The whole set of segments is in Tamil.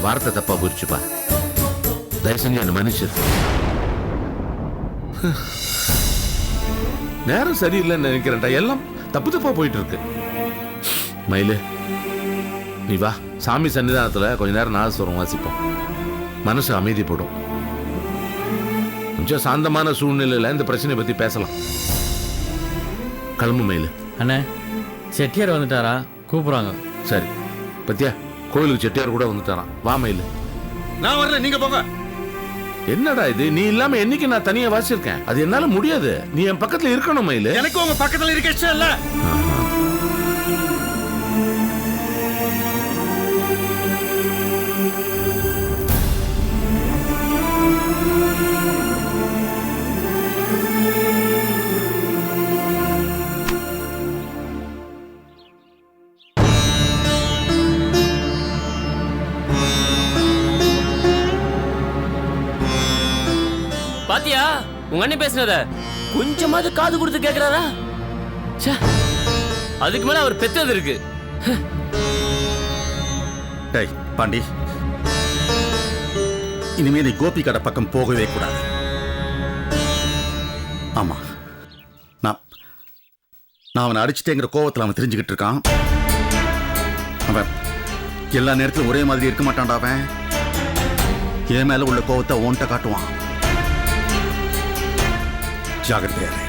என்னோட வார்த்தை தப்பா புரிச்சுப்பா. தயவு செஞ்சு என்ன மன்னிச்சிரு. நேரம் சரியில்லைன்னு நினைக்கிறேன்டா. எல்லாம் தப்பு தப்பா போயிட்டு இருக்கு. மயிலு, நீ வா, சாமி சன்னிதானத்துல கொஞ்ச நேரம் நாதஸ்வரம் வாசிப்போம். மனசு அமைதிப்படும். கொஞ்சம் சாந்தமான சூழ்நிலையில இந்த பிரச்சனை பத்தி பேசலாம். கிளம்பு மயிலு. அண்ணே, செட்டியார் வந்துட்டாரா? கூப்பிடுறாங்க. சரி, பத்தியா கோயிலுக்கு செட்டியார் கூட வந்துட்டாரான். வா மயிலு. நான் வரல, நீங்க போங்க. என்னடா இது, நீ இல்லாம என்னைக்கு நான் தனியா வாசிருக்கேன்? அது என்னால முடியாது. நீ என் பக்கத்துல இருக்கணும் மயிலு. எனக்கு உங்க பக்கத்துல இருக்க இஷ்டம் இல்ல. பாத்தியா உங்க அண்ணன் பேசுனத? கொஞ்சமாவது காது கொடுத்து கேக்குறாரா? அதுக்கு மேல அவர் பெத்தது இருக்கு. டேய் பாண்டி, இனிமே நீ கோபி கடை பக்கம் போகவே கூடாது. ஆமா, நான் அவனை அடிச்சுட்டேங்கிற கோவத்தில் அவன் தெரிஞ்சுக்கிட்டு இருக்கான். அவன் எல்லா நேரத்திலும் ஒரே மாதிரி இருக்க மாட்டான்டா. அவன் என் மேல உள்ள கோவத்தை ஓன்ட்ட காட்டுவான். ஜாகிரதையா இரு.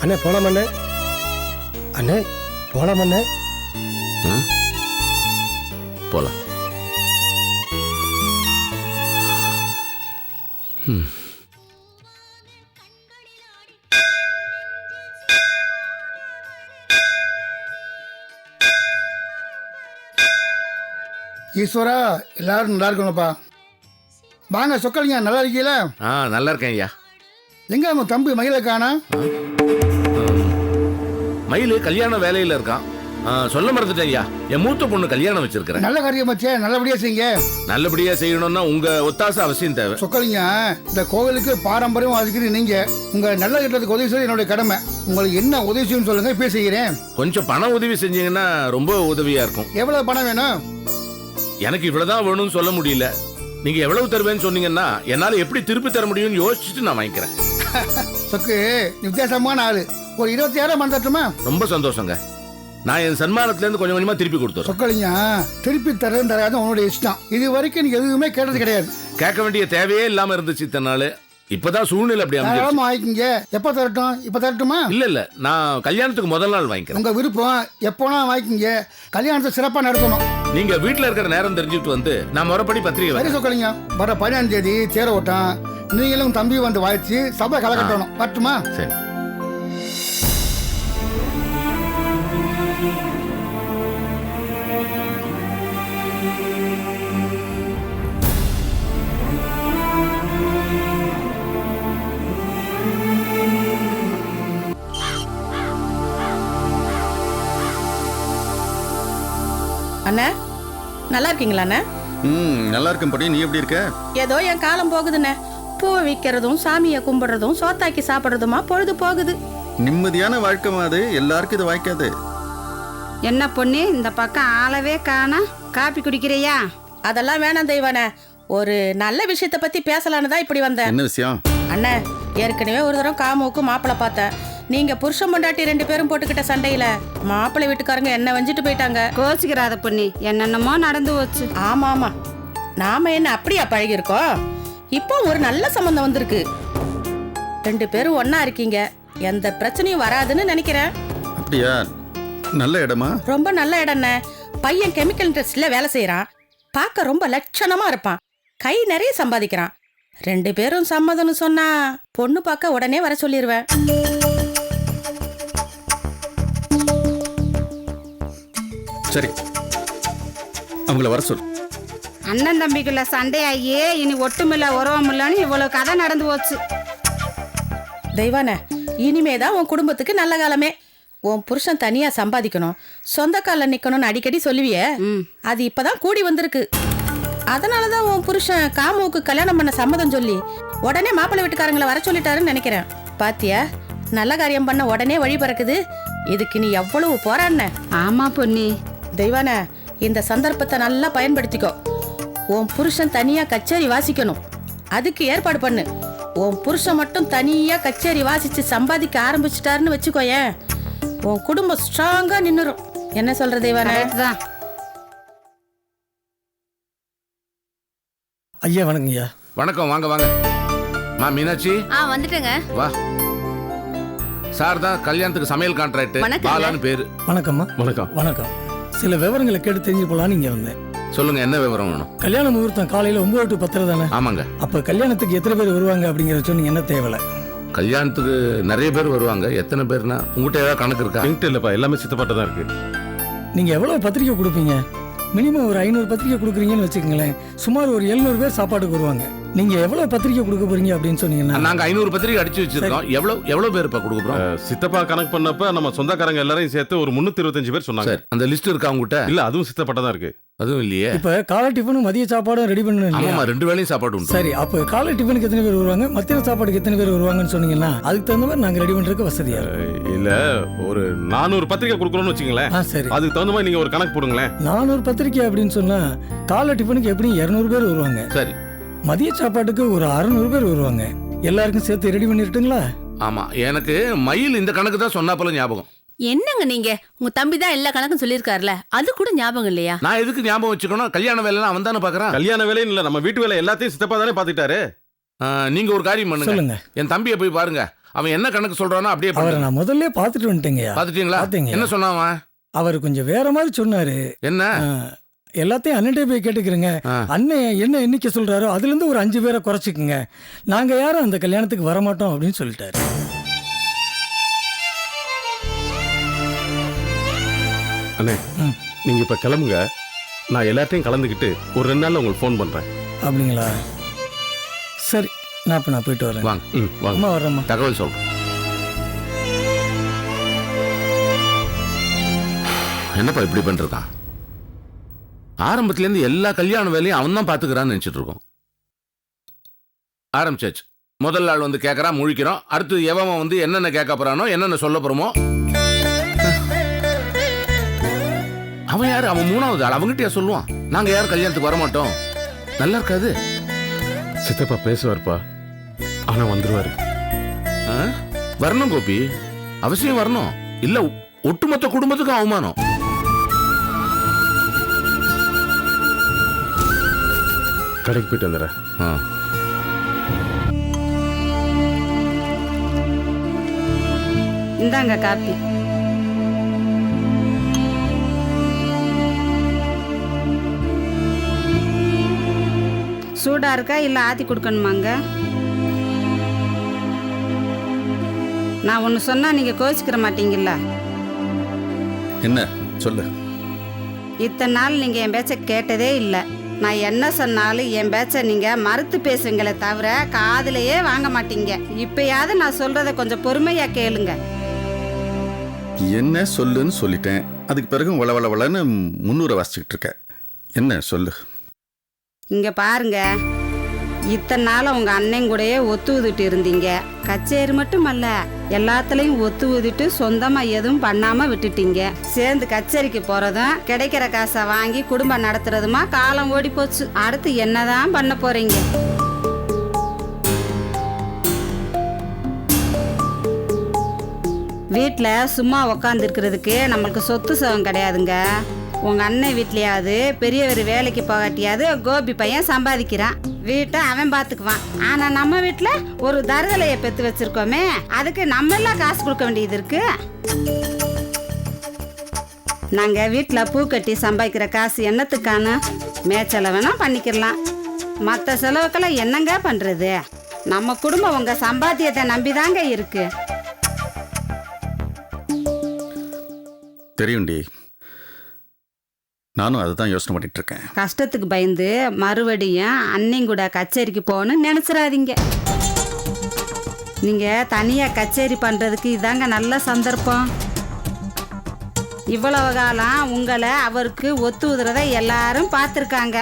அண்ணே போலாம் அண்ணே. அண்ணே போலாம் அண்ணே. போலாம். ஈஸ்வரா, எல்லாரும் நல்லா இருக்கணும்ப்பா. வாங்க சொக்கலிங்க, நல்லா இருக்கீங்களா? நல்லா இருக்கேன் ஐயா. எங்க அவன் தம்பி மயிலை காணா? மயிலு கல்யாண வேலையில இருக்கான். சொல்ல மறந்துட்டேன் ஐயா, என் மூத்த பொண்ணு கல்யாணம் வச்சிருக்கிறேன். நல்ல காரியம் வச்சே, நல்லபடியா செய்யுங்க. நல்லபடியா செய்யணும்னா உங்க ஒத்தாசை அவசியம் தேவை. சொக்கலிங்க, இந்த கோவிலுக்கு பாரம்பரியம் அதுக்கு நீங்க உங்க நல்ல கிட்டத்துக்கு உதவி செய்ய என்னுடைய கடமை. உங்களுக்கு என்ன உதவி செய்யணும்னு சொல்லுங்க, இப்ப செய்கிறேன். கொஞ்சம் பண உதவி செஞ்சீங்கன்னா ரொம்ப உதவியா இருக்கும். எவ்வளவு பணம் வேணும்? எனக்கு இவ்வளவுதான் வேணும்னு சொல்ல முடியல. நீங்க எவ்வளவு தருவேன்னு சொன்னீங்கன்னா என்னால எப்படி திருப்பி தர முடியும்னு யோசிச்சுட்டு நான் வாங்கிக்கிறேன். சொக்கு, வித்தியாசமான ஆளு. ஒரு 20,000 மணி தட்டுமா? ரொம்ப சந்தோஷங்க. நான் என் சன்மானத்துல இருந்து கொஞ்சம் கொஞ்சமா திருப்பி கொடுத்துறேன். சொக்கலிங்க, திருப்பி தரேன் தராது உன்னுடைய இஷ்டம். இது வரைக்கும் நீங்க எதுவுமே கேட்டது கிடையாது. கேட்க வேண்டிய தேவையே இல்லாம இருந்துச்சு இத்தனை நாள். இப்பதான் சூழ்நிலை அப்படி அமைஞ்சிருச்சு. வாங்கிக்கங்க. எப்ப தரட்டும்? இப்ப தரட்டுமா? இல்ல நான் கல்யாணத்துக்கு முதல் நாள் வாங்கிக்கிறேன். உங்க விருப்பம், எப்போனா வாங்கிக்கங்க. கல்யாணத்தை சிறப்பா நடத்தணும். நீங்க வீட்டுல இருக்கிற நேரம் தெரிஞ்சுட்டு வந்து நான் முறைப்படி பத்திரிகை சரி சொக்கலிங்க, வர 15ஆம் தேதி தேர ஓட்டம். நீங்களும் தம்பி வந்து வாழ்ச்சி சபை கலக்கட்டணும். வரட்டுமா? சரி. அண்ணா, நல்லா இருக்கீங்களா அண்ணா? நல்லா இருக்கும்படி. நீ எப்படி இருக்க? ஏதோ என் காலம் போகுதுண்ணே. பூவை விற்கிறதும் சாமியை கும்பிடுறதும் சோத்தாக்கி சாப்பிடுறதுமா பொழுது போகுது. நிம்மதியான வாழ்க்கை அது. எல்லாருக்கும் இது வாய்க்காது. என்ன பொண்ணு, இந்த பக்கம் ஆளவே காணா? காப்பி குடிக்கிறியா? அதெல்லாம் வேணாம் தெய்வானே. ஒரு நல்ல விஷயத்த பத்தி பேசலான்னு தான் இப்படி வந்தேன். என்ன விஷயம்? அண்ணா, ஏற்கனவே ஒரு தரம் காமுவுக்கு மாப்பிள்ளை பார்த்தேன். நீங்க புருஷன் பொண்டாட்டி 2 பேரும் போட்டுக்கிட்ட சண்டையில மாப்பிள்ளை வீட்டுக்காரங்க என்ன வஞ்சிட்டு போயிட்டாங்க. கோச்சிக்கிறாத பொண்ணு, என்னென்னமோ நடந்து போச்சு. ஆமா ஆமா, நாம என்ன அப்படியா பழகிருக்கோம்? இப்போ ஒரு நல்ல சம்பந்தம் வந்திருக்கு. 2 பேரும் ஒண்ணா இருக்கீங்க, எந்த பிரச்சனையும் வராதுன்னு நினைக்கிறேன். அப்படியா? நல்ல இடமா? ரொம்ப நல்ல இடம்ண்ணே. பையன் கெமிக்கல் இண்டஸ்ட்ரியில வேலை செய்யறான். பார்க்க ரொம்ப லட்சணமா இருப்பான். கை நிறைய சம்பாதிக்கிறான். 2 பேரும் சம்மதம்னு சொன்னா பொண்ணு பார்க்க உடனே வர சொல்லிடுவேன். சரி, அவங்கள வர சொல். அண்ணன் தம்பிக்குள்ள சண்டையாகியே இனி ஒட்டுமில்ல உறவுமில்லன்னு இவ்வளவு கதை நடந்து போச்சு. தெய்வானே, இனிமேதான் உன் குடும்பத்துக்கு நல்ல காலமே. உன் புருஷன் தனியா சம்பாதிக்கணும், சொந்த கால நிக்கணும்னு அடிக்கடி சொல்லுவியே, அது இப்பதான் கூடி வந்திருக்கு. அதனாலதான் உன் புருஷன் காமுவுக்கு கல்யாணம் பண்ண சம்மதம் சொல்லி உடனே மாப்பிள்ளை வீட்டுக்காரங்களை வர சொல்லிட்டாருன்னு நினைக்கிறேன். பாத்தியா, நல்ல காரியம் பண்ண உடனே வழி பிறக்குது. இதுக்கு நீ எவ்வளவு போராடின. ஆமா பொன்னி. தெய்வானே, இந்த சந்தர்ப்பத்தை நல்லா பயன்படுத்திக்கோ. உன் புருஷன் தனியா கச்சேரி வாசிக்கணும், அதுக்கு ஏற்பாடு பண்ணு. உன் புருஷன் மட்டும் தனியா கச்சேரி வாசிச்சு சம்பாதிக்க ஆரம்பிச்சிட்டாருன்னு வச்சுக்கோயேன், உன் குடும்பம் ஸ்ட்ராங்கா நின்னுரும். என்ன சொல்ற தெய்வானே? தான். ஐயா வணக்கம் ஐயா. வணக்கம், வாங்க வாங்க. மீனாட்சி வந்துட்டேங்க. வா. சார் தான் கல்யாணத்துக்கு சமையல் கான்ட்ராக்ட். பாலான்னு பேரு. வணக்கம்மா. வணக்கம். வணக்கம். சில விவரங்களை கேட்டு தெரிஞ்சு போலான்னு இங்க வந்தேன். சொல்லுங்க, என்ன விவரம் வேணும்? கல்யாண முகூர்த்தம் காலையில 9 to 10 தானே? ஆமாங்க. அப்ப கல்யாணத்துக்கு எத்தனை பேர் வருவாங்க அப்படிங்கறத சொன்னீங்க. என்ன தேவையில்ல? கல்யாணத்துக்கு நிறைய பேர் வருவாங்க. எத்தனை பேர்னா உங்ககிட்ட ஏதாவது கணக்கு இருக்கா? என்கிட்ட இல்லப்பா, எல்லாமே சித்தப்பாட்ட தான் இருக்கு. நீங்க எவ்வளவு பத்திரிக்கை கொடுப்பீங்க? மினிமம் ஒரு 500 பத்திரிக்கை கொடுக்குறீங்கன்னு வச்சுக்கோங்களேன். சுமார் ஒரு 700 பேர் சாப்பாட்டுக்கு வருவாங்க. நீங்க எவ்வளவு பத்திரிக்கை கொடுக்க போறீங்க அப்படின்னு சொன்னீங்கன்னா? நாங்க 500 பத்திரிக்கை அடிச்சு வச்சிருக்கோம். எவ்வளவு பேர் கொடுக்க போறோம்? சித்தப்பா கணக்கு பண்ணப்ப நம்ம சொந்தக்காரங்க எல்லாரையும் சேர்த்து ஒரு 325 பேர் சொன்னாங்க. அந்த லிஸ்ட் இருக்கா உங்ககிட்ட? இல்ல, அதுவும் சித்தப்பாட்ட தான் இருக்கு. அதுவும் இல்லையே. இப்ப காலை டிஃபனும் மதிய சாப்பாடும் ரெடி பண்ணணும். ஆமா, 2 வேளையும் சாப்பாடு உண்டு. சரி, அப்ப காலை டிஃபனுக்கு எத்தனை பேர் வருவாங்க, மத்தியான சாப்பாடுக்கு எத்தனை பேர் வருவாங்கன்னு சொன்னீங்கன்னா அதுக்கு தகுந்த மாதிரி நாங்க ரெடி பண்றதுக்கு வசதியா இருக்கும். இல்ல, ஒரு 400 பத்திரிக்கை கொடுக்கறோம்னு வச்சுங்களேன். சரி, அதுக்கு தகுந்த மாதிரி நீங்க ஒரு கணக்கு போடுங்களேன். 400 பத்திரிக்கை அப்படின்னு சொன்னா காலை டிஃபனுக்கு எப்படி 200 பேர் வருவாங்க. சரி, மதிய சாப்பாட்டுக்கு ஒரு 600 பேர் வருவாங்க. எல்லாருக்கும் சேர்த்து ரெடி பண்ணிட்டுங்களா? ஆமா, எனக்கு மயில் இந்த கணக்கு தான் சொன்னா போல ஞாபகம். என்னங்க நீங்க, உங்க தம்பி தான் எல்லா கணக்கும் சொல்லிருக்காருல, அது கூட ஞாபகம் இல்லையா? நான் எதுக்கு ஞாபகம் வச்சுக்கணும்? கல்யாண வேலை அவன் தானே பாக்குறான். கல்யாண வேலையும் இல்ல, நம்ம வீட்டு வேலை எல்லாத்தையும் சித்தப்பா தானே பாத்துட்டாரு. நீங்க ஒரு காரியம் பண்ணுங்க. சொல்லுங்க. என் தம்பியை போய் பாருங்க. அவன் என்ன கணக்கு சொல்றானோ அப்படியே அவரை நான் முதல்ல பாத்துட்டு வந்துட்டேங்க. பாத்துட்டீங்களா? என்ன சொன்னான்? அவர் கொஞ்சம் வேற மாதிரி சொன்னாரு. என்ன? எல்லாத்தையும் அண்ணன்டே போய் கேட்டுக்கிறேங்க. அண்ணன் என்ன எண்ணிக்கை சொல்றாரோ அதுல இருந்து ஒரு 5 பேரை குறைச்சிக்குங்க, நாங்க யாரும் அந்த கல்யாணத்துக்கு வரமாட்டோம் அப்படின்னு சொல்லிட்டாரு. அண்ணே, நீங்க இப்ப கிளம்புங்க. நான் எல்லாத்தையும் கலந்துக்கிட்டு ஒரு 2 நாள்ல உங்களுக்கு ஃபோன் பண்றேன். அப்படிங்களா? சரி, நான் போயிட்டு வரேன். வாங்க. வாங்க. அம்மா வர்றேம்மா. தகவல் சொல்றேன். என்னப்பா இப்படி பண்றான்? ஆரம்பத்துல இருந்து எல்லா கல்யாண வேலையும் அவன் தான் பாத்துக்கிறான்னு நினைச்சிட்டு இருக்கோம். ஆரம்பிச்சாச்சு. முதல் நாள் வந்து கேட்கறான், முழிக்கிறோம். அடுத்து எவன் வந்து என்னென்ன கேட்க போறானோ, என்னென்ன சொல்ல போறோமோ. அவன் யாரு? அவன் 3வது ஆள். அவங்ககிட்டயா சொல்லுவான் நாங்க யாரும் கல்யாணத்துக்கு வரமாட்டோம்? நல்லா இருக்காது. சித்தப்பா பேசுவார்ப்பா, ஆனா வந்துருவாரு. வரணும் கோபி, அவசியம் வரணும். இல்ல ஒட்டுமொத்த குடும்பத்துக்கும் அவமானம். கடைக்கு போயிட்டு வந்துடுறேன். இந்தாங்க காப்பி. சூடா இருக்கா இல்ல ஆத்தி கொடுக்கணுமாங்க? நான் ஒன்று சொன்னா நீங்க கோச்சிக்கிற மாட்டீங்கல்ல? என்ன சொல்லு. இத்தனை நாள் நீங்க என் பேச்ச கேட்டதே இல்லை. நான் என்ன சொன்னாலும் என் பேச்ச நீங்க மறுத்து பேசுவீங்களே தவிர காதுலயே வாங்க மாட்டீங்க. இப்பயாவது நான் சொல்றத கொஞ்சம் பொறுமையா கேளுங்க. என்ன சொல்லுன்னு சொல்லிட்டேன். அதுக்கு பிறகு வளவளன்னு 300 வாசிச்சுக்கிட்டு இருக்க. என்ன சொல்லு. இங்க பாருங்க, இத்தனை நாள் உங்க அண்ணன் கூடயே ஒத்து ஊதிட்டு இருந்தீங்க. கச்சேரி மட்டுமல்ல, எல்லாத்துலயும் ஒத்து ஊதிட்டு சொந்தமா எதுவும் பண்ணாம விட்டுட்டீங்க. சேர்ந்து கச்சேரிக்கு போறதும் கிடைக்கிற காசை வாங்கி குடும்பம் நடத்துறதுமா காலம் ஓடி போச்சு. அடுத்து என்னதான் பண்ண போறீங்க? வீட்டுல சும்மா உக்காந்து இருக்கிறதுக்கு நம்மளுக்கு சொத்து சுகம் கிடையாதுங்க. உங்க அண்ணன் வீட்லயாவது பெரியவர் வேலைக்கு போகாட்டியாவது கோபி பையன் சம்பாதிக்கிறான், வீட்டை அவன் பார்த்துக்குவான். ஆனா நம்ம வீட்டுல ஒரு தருதலையை பெத்து வச்சிருக்கோமே, அதுக்கு நம்ம எல்லாம் காசு கொடுக்க வேண்டியது இருக்கு. நாங்க வீட்டுல பூ கட்டி சம்பாதிக்கிற காசு என்னத்துக்கான? மேய்ச்சலை வேணா பண்ணிக்கலாம், மற்ற செலவுக்கெல்லாம் என்னங்க பண்றது? நம்ம குடும்பம் உங்க சம்பாத்தியத்தை நம்பிதாங்க இருக்கு. தெரியும்டி, நானும் அதை தான் யோசனை பண்ணிட்டு இருக்கேன். கஷ்டத்துக்கு பயந்து மறுபடியும் அன்னையும் கூட கச்சேரிக்கு போகணும்னு நினைச்சிடாதீங்க. நீங்க தனியா கச்சேரி பண்றதுக்கு இதாங்க நல்ல சந்தர்ப்பம். இவ்வளவு காலம் உங்களை அவருக்கு ஒத்து உதுறத எல்லாரும் பார்த்துருக்காங்க.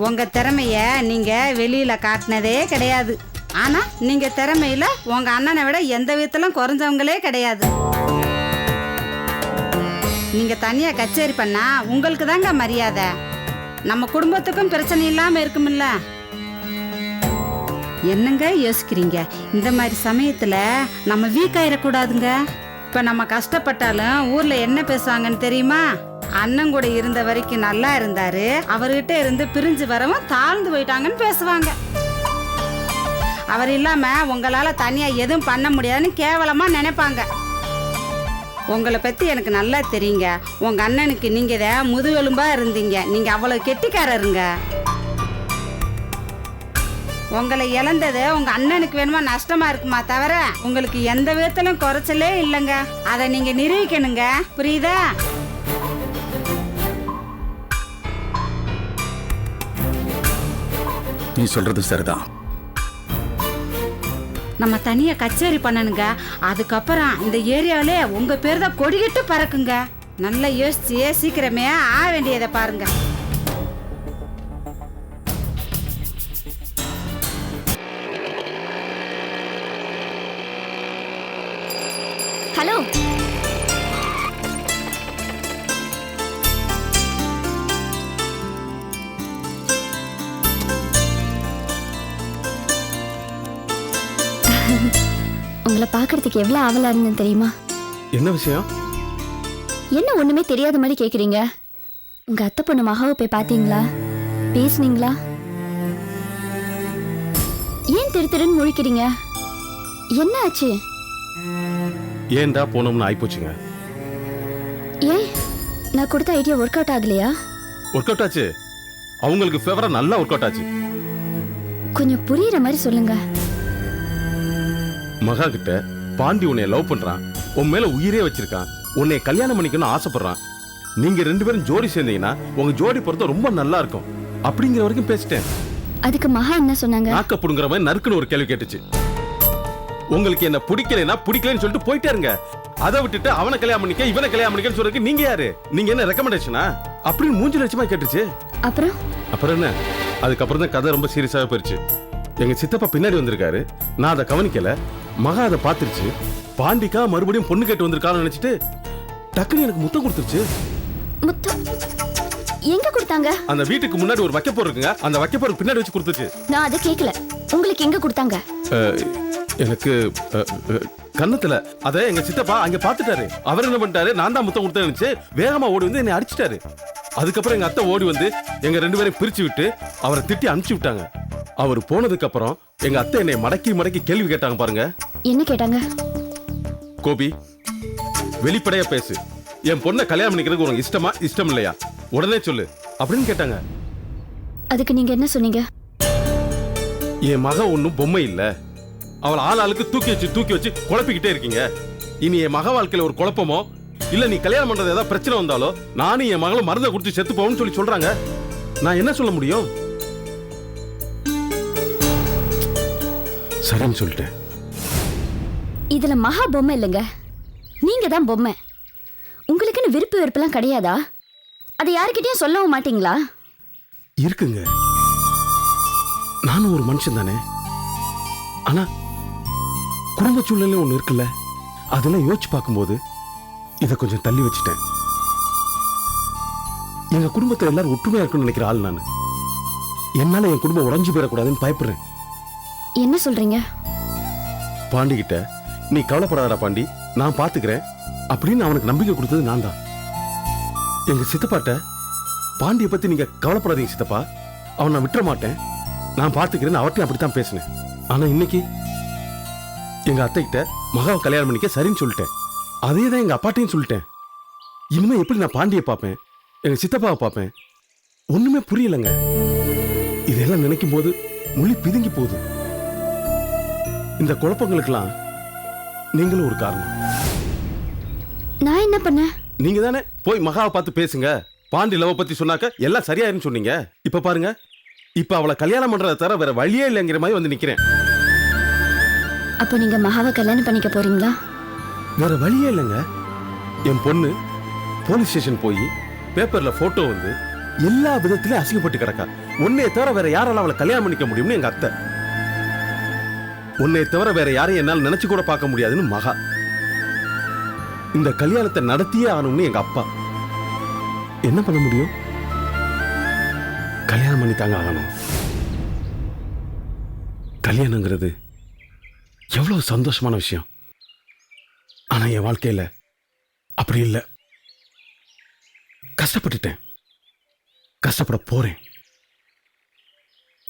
உங்க திறமைய நீங்க வெளியில காட்டினதே கிடையாது. ஆனா நீங்க திறமையில உங்க அண்ணனை விட எந்த விதத்திலும் குறைஞ்சவங்களே கிடையாது. நீங்க தனியா கச்சேரி பண்ணா உங்களுக்கு தாங்க மரியாதை, நம்ம குடும்பத்துக்கும் பிரச்சனை இல்லாம இருக்குமில்ல. என்னங்க யோசிக்கிறீங்க? இந்த மாதிரி சமயத்துல நம்ம வீக் ஆயிடக்கூடாதுங்க. இப்ப நம்ம கஷ்டப்பட்டாலும் ஊர்ல என்ன பேசுவாங்கன்னு தெரியுமா? அண்ணன் கூட இருந்த வரைக்கும் நல்லா இருந்தாரு, அவர்கிட்ட இருந்து பிரிஞ்சு வரவும் தாழ்ந்து போயிட்டாங்கன்னு பேசுவாங்க. அவர் இல்லாம உங்களால தனியா எதுவும் பண்ண முடியாதுன்னு கேவலமா நினைப்பாங்க. உங்களை பத்தி எனக்கு நல்லா தெரியுங்க. உங்க அண்ணனுக்கு நீங்க முதுகெலும்பா இருந்தீங்க. நீங்க அவ்வளவு கெட்டிக்காரருங்க. உங்களை இழந்தது உங்க அண்ணனுக்கு வேணுமா நஷ்டமா இருக்குமா தவிர உங்களுக்கு எந்த விதத்திலும் குறைச்சலே இல்லைங்க. அதை நீங்க நிரூபிக்கணுங்க, புரியுதா? நீ சொல்றது சரிதான். நம்ம தனியா கச்சேரி பண்ணணுங்க. அதுக்கப்புறம் இந்த ஏரியாவிலே உங்க பேர் தான் கொடிகிட்டு பறக்குங்க. நல்லா யோசிச்சு சீக்கிரமே ஆக வேண்டியதை பாருங்க. ஹலோ, உங்களை பார்க்கறதுக்கு எவ்வளவு ஆவலா இருந்தேன் தெரியுமா? என்ன விஷயம்? என்ன ஒண்ணுமே தெரியாத மாதிரி கேக்குறீங்க? உங்க அத்தை பொண்ணு மகாவை போய் பாத்தீங்களா? பேசுனீங்களா? ஏன் திரு திருன்னு முழிக்கிறீங்க? என்ன ஆச்சு? ஏன்டா போனோம்னு ஆயிப்போச்சுங்க. ஏன் நான் கொடுத்த ஐடியா ஒர்க் அவுட் ஆகலையா? ஒர்க் அவுட் ஆச்சு, அவங்களுக்கு ஃபேவரா நல்லா ஒர்க் அவுட் ஆச்சு. கொஞ்சம் புரியுற மாதிரி சொல்லுங்க. மகா கிட்ட பாண்டி உன்னை லவ் பண்றான், உன் மேல உயிரே வச்சிருக்கான், உன்னை கல்யாணம் பண்ணிக்கணும்னு ஆசைப்படுறான். நீங்க 2 பேரும் ஜோடி சேர்ந்தீங்கன்னா உங்க ஜோடி பொறுத்த ரொம்ப நல்லா இருக்கும் அப்படிங்கிற வரைக்கும் பேசிட்டேன். அதுக்கு மகா என்ன சொன்னாங்க? நாக்க புடுங்குற மாதிரி நறுக்குன்னு ஒரு கேள்வி கேட்டுச்சு. உங்களுக்கு என்ன பிடிக்கலைன்னா பிடிக்கலன்னு சொல்லிட்டு போயிட்டே இருங்க. அதை விட்டுட்டு அவனை கல்யாணம் பண்ணிக்க இவனை கல்யாணம் பண்ணிக்கன்னு சொல்றதுக்கு நீங்க யாரு? நீங்க என்ன ரெக்கமெண்டேஷனா அப்படின்னு மூஞ்சி லட்சமா கேட்டுச்சு. அப்புறம் என்ன, அதுக்கப்புறம் தான் கதை ரொம்ப சீரியஸாக போயிருச்சு. எங்க சித்தப்பா பின்னாடி வந்திருக்காரு, நான் அதை கவனிக்கல. மகா அதை பார்த்துருச்சு. பாண்டிக்கா மறுபடியும் பொண்ணு கேட்டு வந்திருக்கான்னு நினைச்சிட்டு டக்குன்னு எனக்கு முத்தம் கொடுத்துருச்சு. முத்தம் எங்க கொடுத்தாங்க? அந்த வீட்டுக்கு முன்னாடி ஒரு வைக்கப்போர் இருக்குங்க, அந்த வைக்கப்போர் பின்னாடி வச்சு கொடுத்துச்சு. நான் அதை கேட்கல, உங்களுக்கு எங்க கொடுத்தாங்க? எனக்கு கன்னத்துல. அதை எங்க சித்தப்பா அங்க பாத்துட்டாரு. அவர் என்ன பண்ணிட்டாரு, நான் தான் முத்தம் கொடுத்தேன்னு நினைச்சு வேகமா ஓடி வந்து என்னை அடிச்சிட்டாரு. அதுக்கப்புறம் எங்க அத்தை ஓடி வந்து எங்க 2 பேரையும் பிரிச்சு விட்டு அவரை திட்டி அனுப்பிச்சு விட்டாங்க. அவர் போனதுக்கு அப்புறம் எங்க அத்தை என்னை மடக்கி மடக்கி கேள்வி கேட்டாங்க பாருங்க. என்ன கேட்டாங்க? கோபி, வெளிப்படையா பேசு, என் பொண்ணை கல்யாணம் பண்ணிக்கிறதுக்கு உனக்கு இஷ்டமா இஷ்டம் இல்லையா, உடனே சொல்லு அப்படின்னு கேட்டாங்க. அதுக்கு நீங்க என்ன சொன்னீங்க? என் மக ஒன்னும் பொம்மை இல்ல, அவள் ஆளாளுக்கு தூக்கி வச்சு குழப்பிக்கிட்டே இருக்கீங்க. இனி என் மக வாழ்க்கையில ஒரு குழப்பமோ இல்ல நீ கல்யாணம் பண்றது ஏதாவது பிரச்சனை வந்தாலோ நானும் என் மகளை மருந்தை குடிச்சு செத்து போவோம்னு சொல்றாங்க. நான் என்ன சொல்ல முடியும்? சரின்னு சொல்லிட்டேன். இதுல மகா பொம்மை இல்லைங்க, நீங்க தான் பொம்மை. உங்களுக்குன்னு விருப்பு வெறுப்பெல்லாம் கிடையாதா? அதை யாருக்கிட்டையும் சொல்லவும் மாட்டீங்களா? இருக்குங்க, நானும் ஒரு மனுஷன் தானே. ஆனா குடும்ப சூழ்நிலை ஒண்ணு இருக்குல்ல, அதெல்லாம் யோசிச்சு பார்க்கும்போது இதை கொஞ்சம் தள்ளி வச்சுட்டேன். எங்க குடும்பத்துல எல்லாரும் ஒற்றுமையா இருக்குன்னு நினைக்கிற ஆள் நான். என்னால என் குடும்பம் உடைஞ்சு போயிடக்கூடாதுன்னு பயப்படுறேன். என்ன சொல்றீங்க? பாண்டி கிட்ட நீ கவலைப்படாதடா பாண்டி, நான் பாத்துக்கிறேன் அப்படின்னு அவனுக்கு நம்பிக்கை கொடுத்தது நான் தான். எங்க சித்தப்பாட்ட பாண்டிய பத்தி நீங்க கவலைப்படாதீங்க சித்தப்பா, அவன் நான் விட்டுற மாட்டேன், நான் பாத்துக்கிறேன்னு அவர்கிட்ட அப்படித்தான் பேசினேன். ஆனா இன்னைக்கு எங்க அத்தை கிட்ட மகாவை கல்யாணம் பண்ணிக்க சரின்னு சொல்லிட்டேன். அதே தான் எங்க அப்பாட்டையும் சொல்லிட்டேன். இனிமே எப்படி நான் பாண்டியை பார்ப்பேன், எங்க சித்தப்பாவை பார்ப்பேன், ஒண்ணுமே புரியலங்க. இதெல்லாம் நினைக்கும் போது மொழி பிதுங்கி போகுது. இந்த குழப்பங்களுக்கெல்லாம் நீங்களும் ஒரு காரணம். நான் என்ன பண்ணேன்? நீங்க தானே போய் மகாவை பார்த்து பேசுங்க, பாண்டி லவ் பத்தி சொன்னாக்க எல்லாம் சரியாயிருன்னு சொன்னீங்க. இப்ப பாருங்க, இப்ப அவளை கல்யாணம் பண்றத தவிர வேற வழியே இல்லைங்கிற மாதிரி வந்து நிக்கிறேன். அப்போ நீங்க மகாவை கல்யாணம் பண்ணிக்க போறீங்களா? வேற வழியே இல்லைங்க. என் பொண்ணு போலீஸ் ஸ்டேஷன் போய் பேப்பர்ல போட்டோ வந்து எல்லா விதத்திலயும் அசிங்கப்பட்டு கிடக்கா. உன்னைய தவிர வேற யாரால அவளை கல்யாணம் பண்ணிக்க முடியும்னு எங்க அத்தை. உன்னைய தவிர வேற யாரையும் என்னால் நினைச்சு கூட பார்க்க முடியாதுன்னு மகா. இந்த கல்யாணத்தை நடத்தியே ஆகணும்னு எங்க அப்பா. என்ன பண்ண முடியும்? கல்யாணம் பண்ணித்தாங்க ஆகணும். கல்யாணங்கிறது எவ்வளவு சந்தோஷமான விஷயம். ஆனா என் வாழ்க்கையில அப்படி இல்லை. கஷ்டப்பட்டுட்டேன், கஷ்டப்பட போறேன்.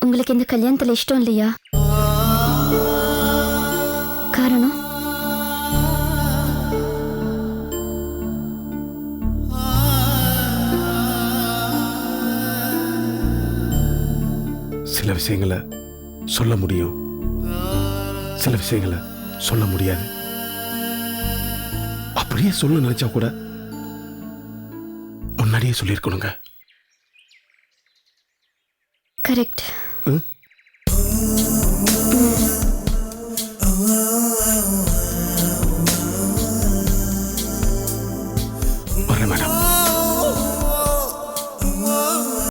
உங்களுக்கு இந்த கல்யாணத்துல இஷ்டம் இல்லையா? காரணம்? சில விஷயங்களை சொல்ல முடியும், சில விஷயங்களை சொல்ல முடியாது. அப்படியே சொல்ல நினைச்சா கூட முன்னாடியே சொல்லியிருக்கணுங்க. கரெக்ட்.